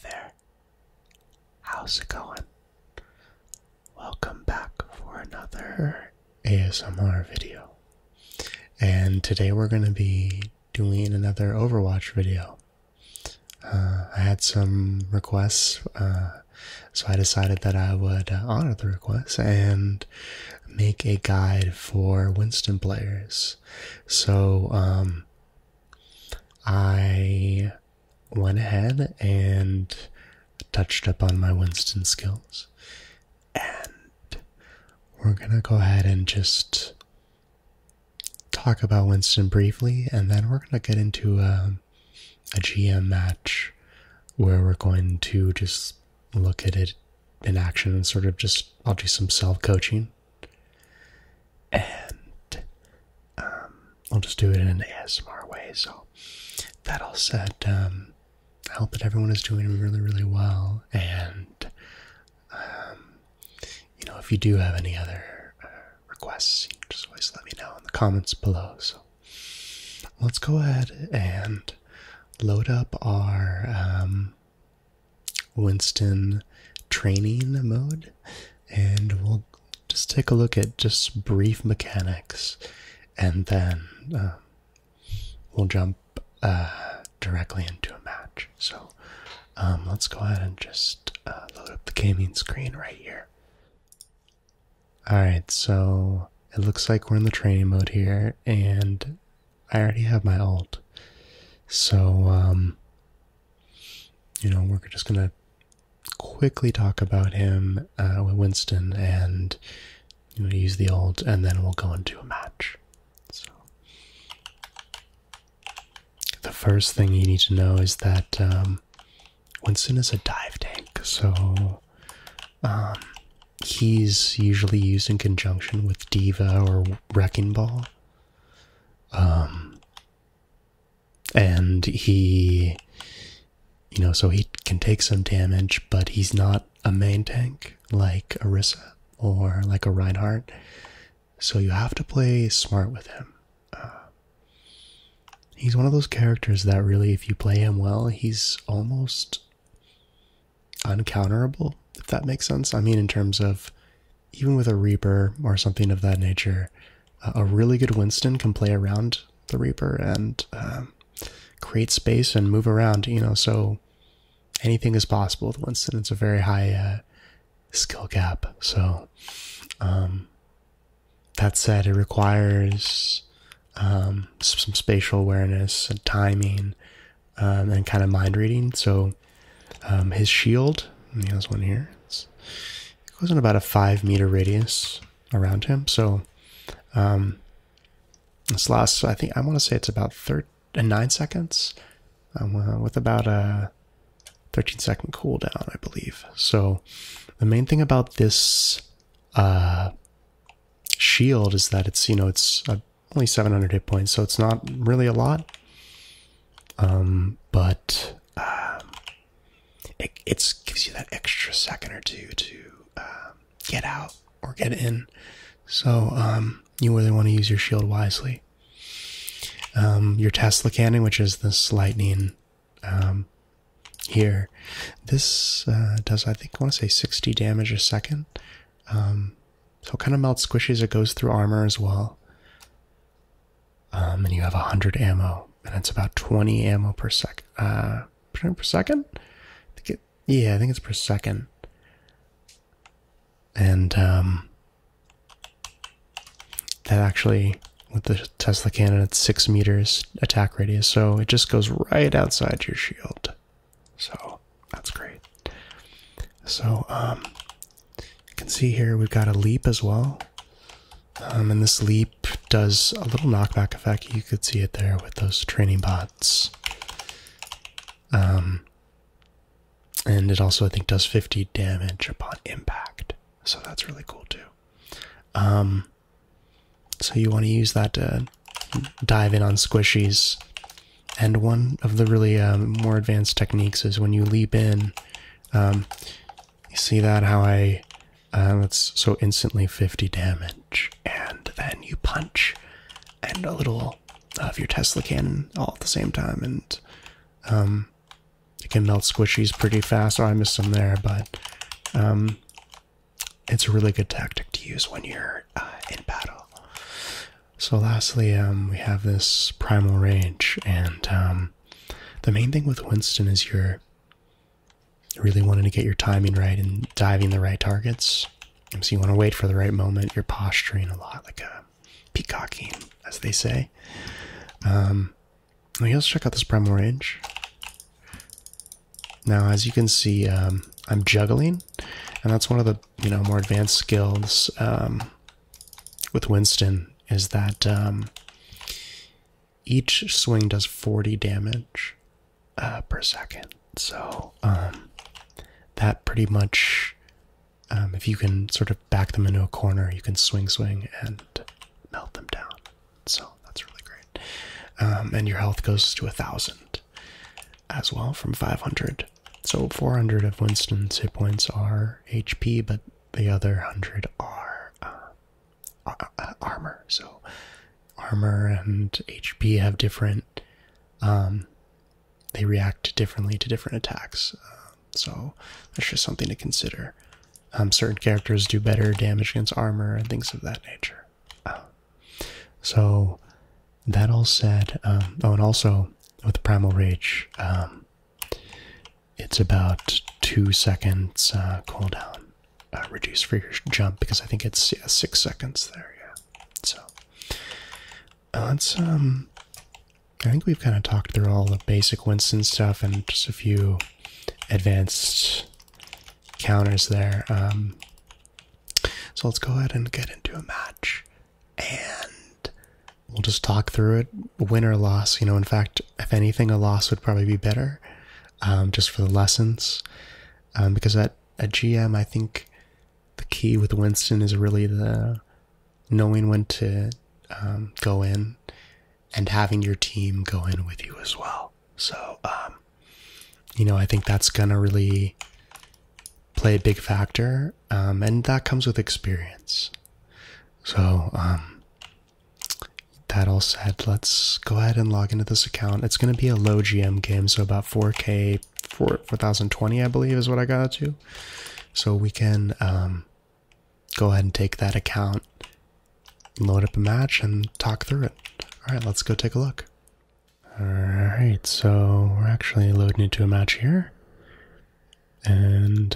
there, how's it going? Welcome back for another ASMR video. And today we're going to be doing another Overwatch video. I had some requests, so I decided that I would honor the requests and make a guide for Winston players. So I went ahead and touched up on my Winston skills, and we're gonna go ahead and just talk about Winston briefly, and then we're gonna get into a GM match where we're going to just look at it in action and sort of just, I'll do some self-coaching, and I'll just do it in an ASMR way. So that all said, I hope that everyone is doing really, really well, and you know, if you do have any other requests, you just always let me know in the comments below. So let's go ahead and load up our Winston training mode, and we'll just take a look at just brief mechanics, and then we'll jump directly into a match. So let's go ahead and just load up the gaming screen right here. Alright, so it looks like we're in the training mode here, and I already have my ult. So, you know, we're just gonna quickly talk about him with Winston and, you know, use the ult, and then we'll go into a match. So the first thing you need to know is that Winston is a dive tank, so he's usually used in conjunction with Diva or Wrecking Ball. And he, you know, so he can take some damage, but he's not a main tank like Orisa or like a Reinhardt, so you have to play smart with him. He's one of those characters that really, if you play him well, he's almost uncounterable, if that makes sense. I mean, in terms of, even with a Reaper or something of that nature, a really good Winston can play around the Reaper and create space and move around, you know, so anything is possible with Winston. It's a very high skill cap. So that said, it requires some spatial awareness and timing, and kind of mind reading. So his shield, he has one here, it goes in about a 5-meter radius around him. So this lasts, I think, I want to say it's about 9 seconds, with about a 13-second cooldown, I believe. So the main thing about this shield is that it's, you know, it's only 700 hit points, so it's not really a lot, but it gives you that extra second or two to get out or get in. So you really want to use your shield wisely. Your Tesla cannon, which is this lightning here, this does, I think, I want to say 60 damage a second. So it kind of melts squishies. It goes through armor as well. And you have 100 ammo, and it's about 20 ammo per second. Per second? Yeah, I think it's per second. And that actually, with the Tesla cannon, it's 6 meters attack radius, so it just goes right outside your shield. So that's great. So you can see here we've got a leap as well. And this leap does a little knockback effect. You could see it there with those training bots. And it also, I think, does 50 damage upon impact. So that's really cool too. So you want to use that to dive in on squishies. And one of the really more advanced techniques is when you leap in, you see that how that's so instantly 50 damage, and then you punch and a little of your Tesla cannon all at the same time, and it can melt squishies pretty fast. Oh, I missed some there, but it's a really good tactic to use when you're in battle. So lastly, we have this Primal Rage, and the main thing with Winston is you're really wanting to get your timing right and diving the right targets. So you want to wait for the right moment. You're posturing a lot, like a peacocking, as they say. Let's check out this Primal Rage. Now, as you can see, I'm juggling, and that's one of the more advanced skills with Winston, is that each swing does 40 damage per second. So that pretty much, if you can sort of back them into a corner, you can swing and melt them down. So that's really great. And your health goes to 1,000 as well from 500. So 400 of Winston's hit points are HP, but the other 100 are armor. So armor and HP have different, they react differently to different attacks. So that's just something to consider. Certain characters do better damage against armor and things of that nature. So that all said, oh, and also with Primal Rage, it's about 2 seconds cooldown reduced for your jump, because I think it's 6 seconds there. Yeah. So let's I think we've kind of talked through all the basic Winston stuff and just a few advanced counters there. So let's go ahead and get into a match, and we'll just talk through it, win or loss. In fact, if anything, a loss would probably be better, just for the lessons, because at GM, I think the key with Winston is really the knowing when to go in and having your team go in with you as well. So, I think that's gonna really play a big factor, and that comes with experience. So, that all said, let's go ahead and log into this account. It's going to be a low GM game, so about 4K, 4020, I believe, is what I got it to. So we can go ahead and take that account, load up a match, and talk through it. All right, let's go take a look. All right, so we're actually loading into a match here, and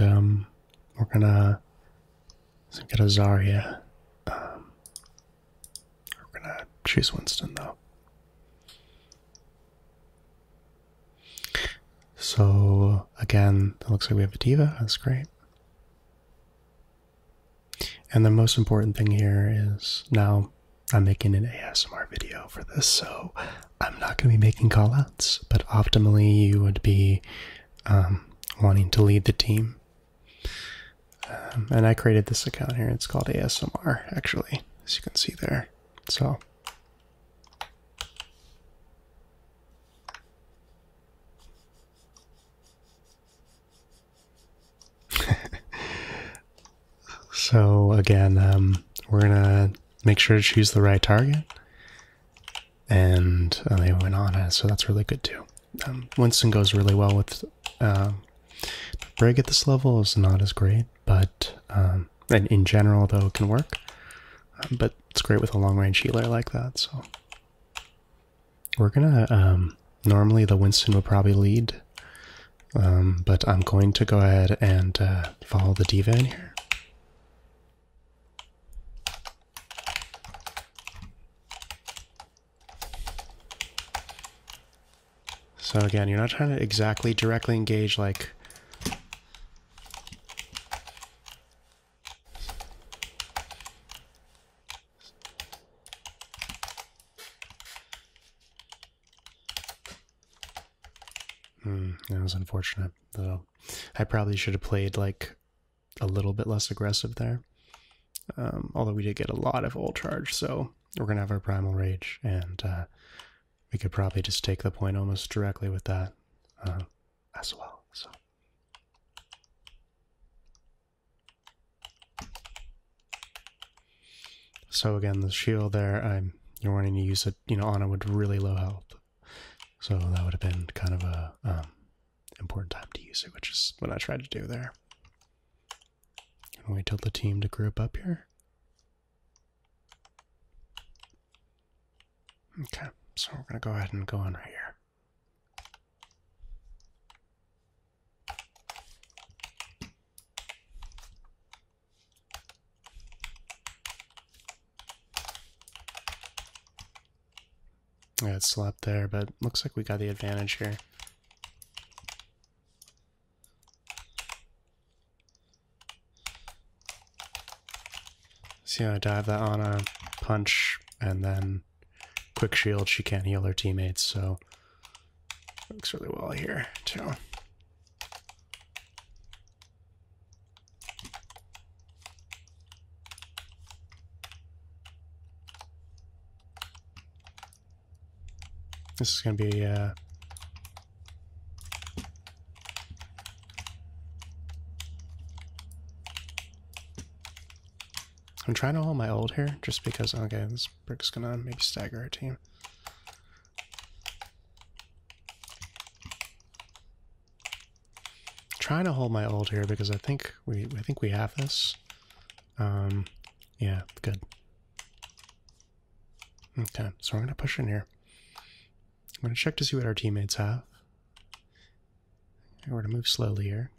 we're gonna get a Zarya. We're gonna choose Winston though. So again, it looks like we have a diva. That's great. And the most important thing here is, now I'm making an ASMR video for this, so I'm not going to be making callouts, but optimally you would be wanting to lead the team. And I created this account here. It's called ASMR, actually, as you can see there. So so again, we're gonna make sure to choose the right target, and they went on it, so that's really good too. Winston goes really well with Brig at this level is not as great, but and in general though it can work, but it's great with a long range healer like that. So we're gonna normally the Winston would probably lead, but I'm going to go ahead and follow the diva in here. So again, you're not trying to exactly directly engage like that was unfortunate, though. I probably should have played like a little bit less aggressive there. Although we did get a lot of ult charge, so we're gonna have our Primal Rage, and we could probably just take the point almost directly with that as well. So again, the shield there, you're wanting to use it, on it with really low health. So that would have been kind of a important time to use it, which is what I tried to do there. And wait till the team to group up here. Okay, so we're going to go ahead and go on right here. Yeah, it's still up there, but looks like we got the advantage here. See how I dive that on a punch and then quick shield. She can't heal her teammates, so works really well here too. This is going to be I'm trying to hold my ult here just because, okay, this brick's going to maybe stagger our team. Trying to hold my ult here because I think we have this. Yeah, good. Okay, so we're going to push in here. I'm going to check to see what our teammates have. We're going to move slowly here.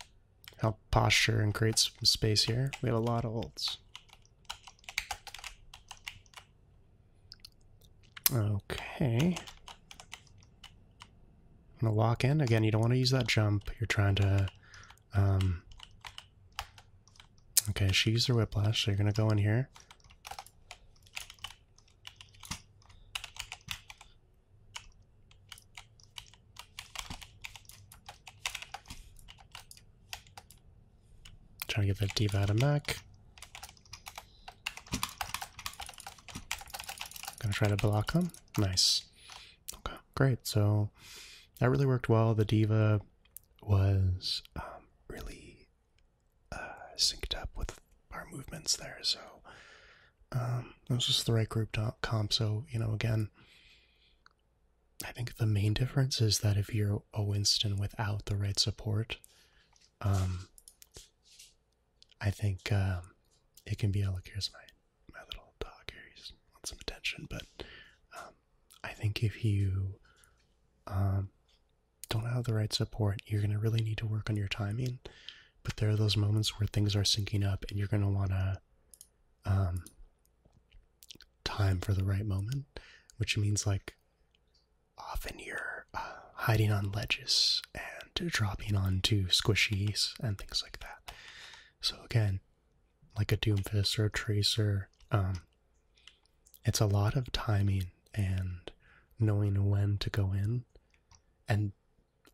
Help posture and create some space here. We have a lot of ults. Okay. I'm going to walk in. Again, you don't want to use that jump. You're trying to... Okay, she used her whiplash, so you're going to go in here. Trying to get that diva out of mech. Gonna try to block them. Nice. Okay, great. So that really worked well. The diva was really synced up with our movements there. So it was just the right group comp. So, you know, again, I think the main difference is that if you're a Winston without the right support, I think it can be, oh look, here's my little dog here, he wants some attention, but I think if you don't have the right support, you're going to really need to work on your timing, but there are those moments where things are syncing up and you're going to want to time for the right moment, which means like often you're hiding on ledges and dropping onto squishies and things like that. So again, like a Doomfist or a Tracer, it's a lot of timing and knowing when to go in. And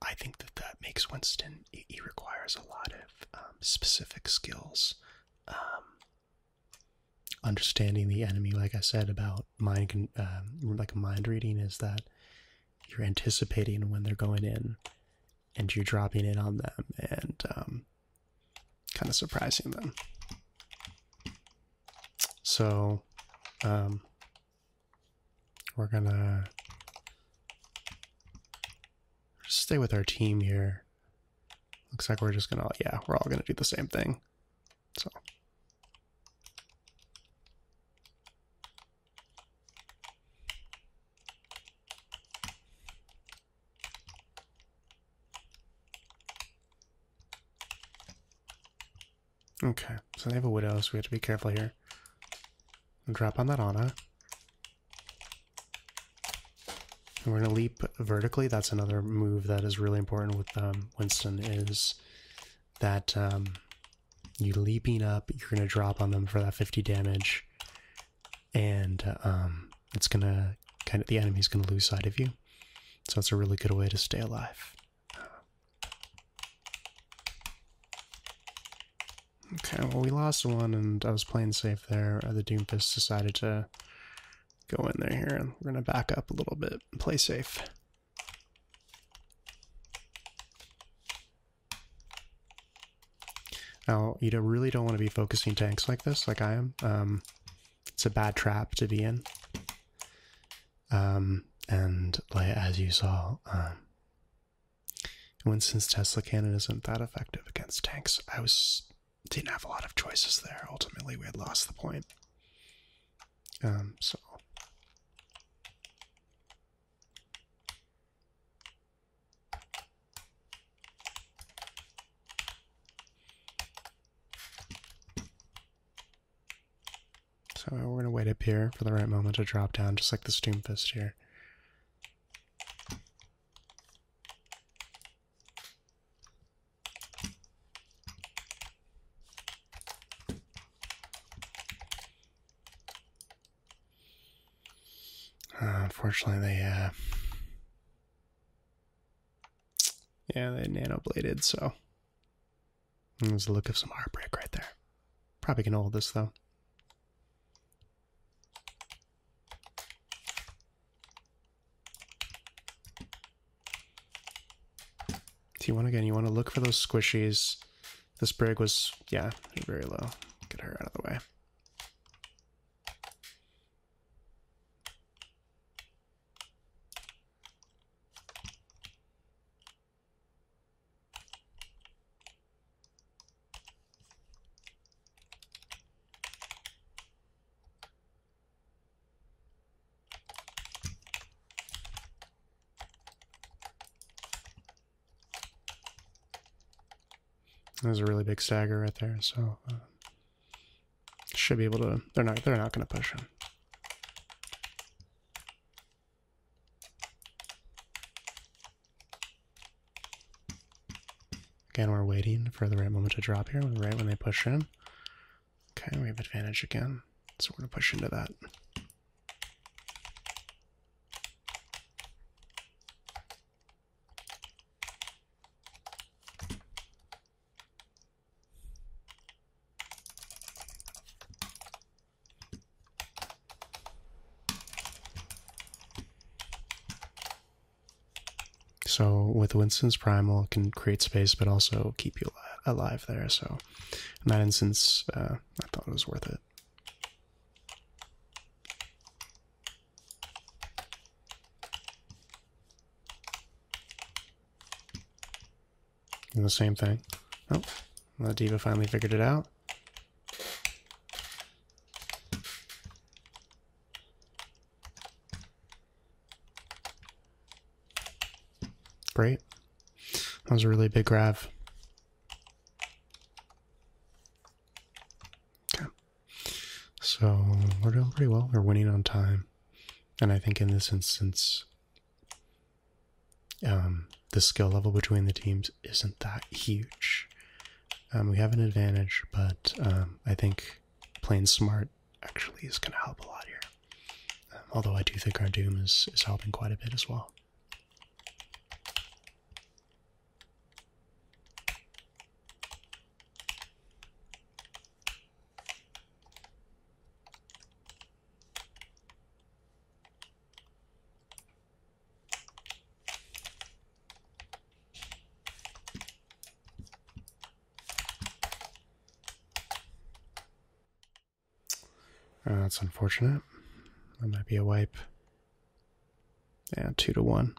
I think that makes Winston, he requires a lot of specific skills. Understanding the enemy, like I said, about mind reading, is that you're anticipating when they're going in and you're dropping in on them and kind of surprising them. So we're gonna just stay with our team here. Looks like we're just gonna, yeah, we're all gonna do the same thing. So okay, so they have a Widow, so we have to be careful here. And drop on that Ana. And we're going to leap vertically. That's another move that is really important with Winston, is that you leaping up, you're going to drop on them for that 50 damage. And it's going to kind of, the enemy's going to lose sight of you. So it's a really good way to stay alive. Okay, well, we lost one, and I was playing safe there. The Doomfist decided to go in there here, and we're going to back up a little bit and play safe. Now, you really don't want to be focusing tanks like this, like I am. It's a bad trap to be in. And like, as you saw, Winston's Tesla cannon isn't that effective against tanks. Didn't have a lot of choices there. Ultimately, we had lost the point. So we're going to wait up here for the right moment to drop down, just like the Stoomfist here. Unfortunately, they nano-bladed, so there's a look of some heartbreak right there. Probably can hold this, though. You want to look for those squishies. This brig was, yeah, very low. Get her out of the way. There's a really big stagger right there, so should be able to. They're not going to push him. Again, we're waiting for the right moment to drop here, right when they push in. Okay, we have advantage again, so we're going to push into that. So with Winston's Primal, it can create space, but also keep you alive there. So in that instance, I thought it was worth it. And the same thing. Oh, the Diva finally figured it out. Great. That was a really big grab. Okay. So we're doing pretty well. We're winning on time. And I think in this instance, the skill level between the teams isn't that huge. We have an advantage, but I think playing smart actually is going to help a lot here. Although I do think our Doom is helping quite a bit as well. That's unfortunate. That might be a wipe. Yeah, 2-1.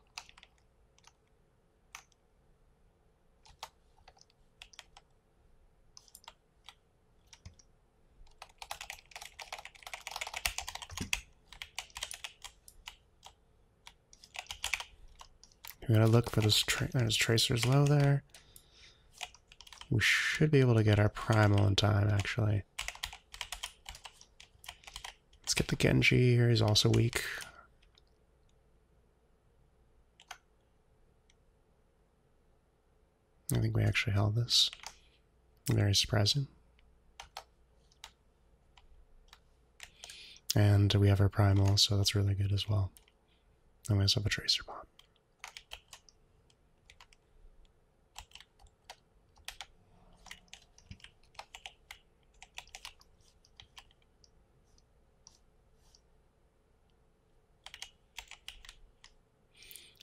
We're gonna look for this. There's tracers low there. We should be able to get our primal in time, actually. Let's get the Genji here. He's also weak. I think we actually held this. Very surprising. And we have our primal, so that's really good as well. And we also have a tracer bomb.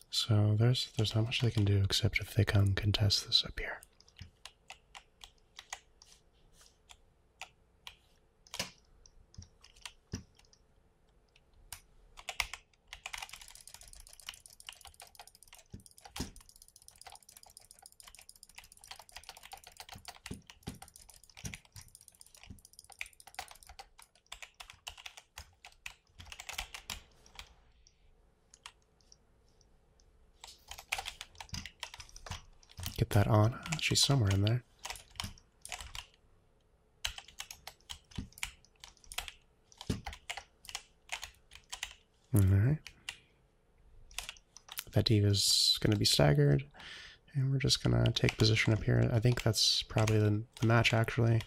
So there's not much they can do except if they come contest this up here. get that on. She's somewhere in there. Alright. That diva's going to be staggered. And we're just going to take position up here. I think that's probably the match, actually.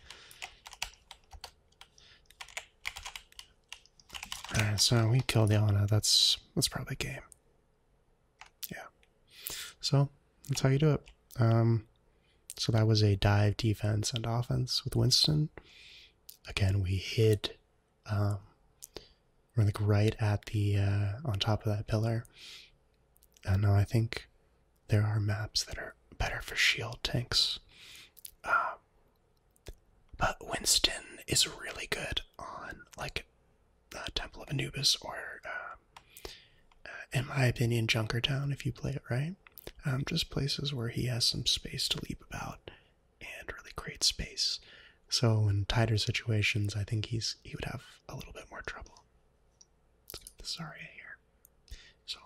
Alright, so we killed the Ana. That's probably game. Yeah. So, that's how you do it. So that was a dive, defense, and offense with Winston. Again, we hid... we're like right at the on top of that pillar. And now I think there are maps that are better for shield tanks. But Winston is really good on like Temple of Anubis or, in my opinion, Junkertown if you play it right. Just places where he has some space to leap about and really create space. So in tighter situations, I think he would have a little bit more trouble. Let's get this Zarya here. So,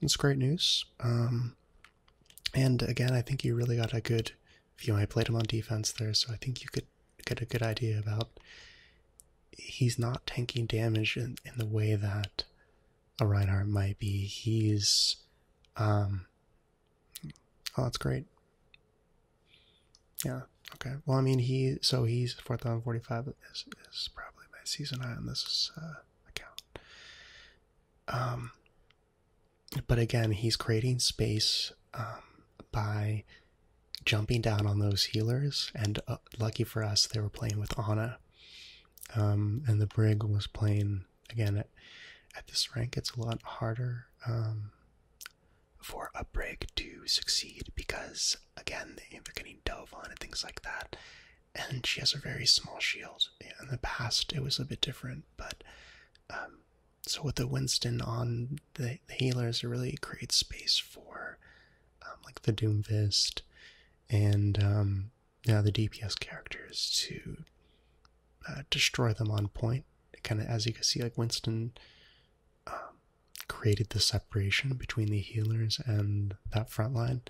it's great news. And again, I think you really got a good view. I played him on defense there, so I think you could get a good idea about he's not tanking damage in the way that a Reinhardt might be. He's, oh, that's great. Yeah, okay. Well, I mean, he's 4,045 is probably my season high on this account. But again, he's creating space by jumping down on those healers, and lucky for us, they were playing with Ana. And the Brig was playing, again, at this rank, it's a lot harder for a Brig to succeed because, again, they're getting dove on and things like that. And she has a very small shield. In the past, it was a bit different, but so with the Winston on the healers, it really creates space for like the Doomfist and the DPS characters to destroy them on point. Kind of, as you can see, like Winston created the separation between the healers and that front line,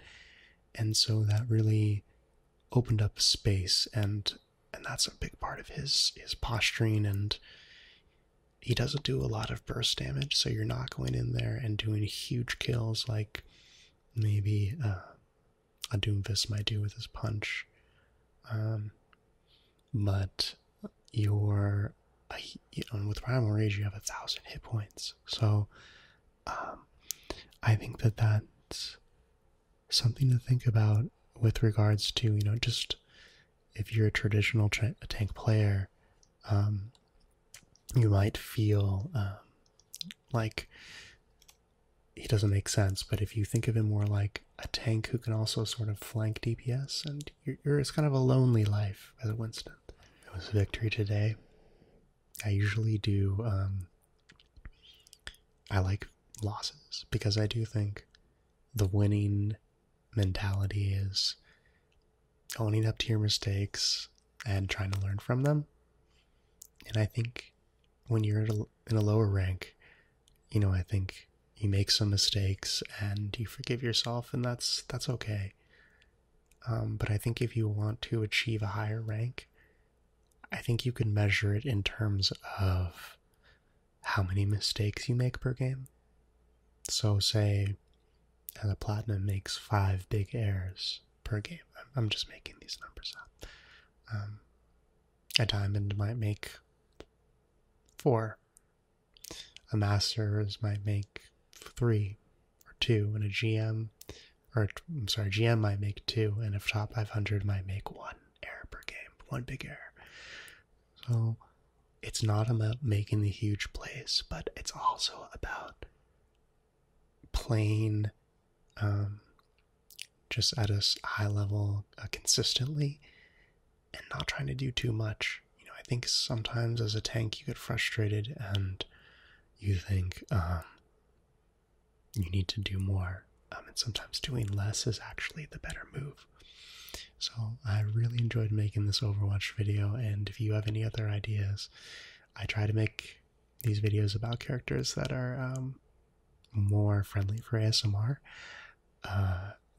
and so that really opened up space, and that's a big part of his posturing. And he doesn't do a lot of burst damage, so you're not going in there and doing huge kills like maybe a Doomfist might do with his punch. But with Primal Rage, you have 1,000 hit points. So I think that's something to think about with regards to, just if you're a traditional tank player, you might feel like he doesn't make sense. But if you think of him more like a tank who can also sort of flank DPS, and it's kind of a lonely life as a Winston. It was a victory today. I usually do, I like losses because I do think the winning mentality is owning up to your mistakes and trying to learn from them. And I think when you're in a lower rank, I think you make some mistakes and you forgive yourself, and that's okay. But I think if you want to achieve a higher rank, I think you can measure it in terms of how many mistakes you make per game. So say a Platinum makes 5 big errors per game. I'm just making these numbers up. A Diamond might make 4. A Masters might make 3 or 2, and GM might make 2, and a top 500 might make 1 error per game, 1 big error. So it's not about making the huge plays, but it's also about playing just at a high level consistently and not trying to do too much. I think sometimes as a tank you get frustrated and you think you need to do more, and sometimes doing less is actually the better move. So I really enjoyed making this Overwatch video, and if you have any other ideas, I try to make these videos about characters that are more friendly for ASMR,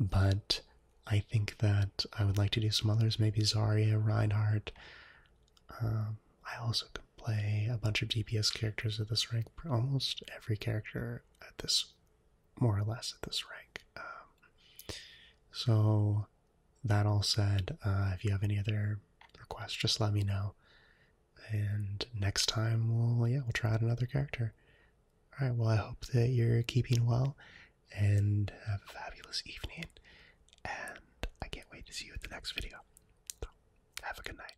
but I think that I would like to do some others, maybe Zarya, Reinhardt. I also can play a bunch of DPS characters at this rank, almost every character at this, more or less at this rank. So that all said, if you have any other requests, just let me know. And next time we'll try out another character. Alright, well I hope that you're keeping well and have a fabulous evening. And I can't wait to see you at the next video. So, have a good night.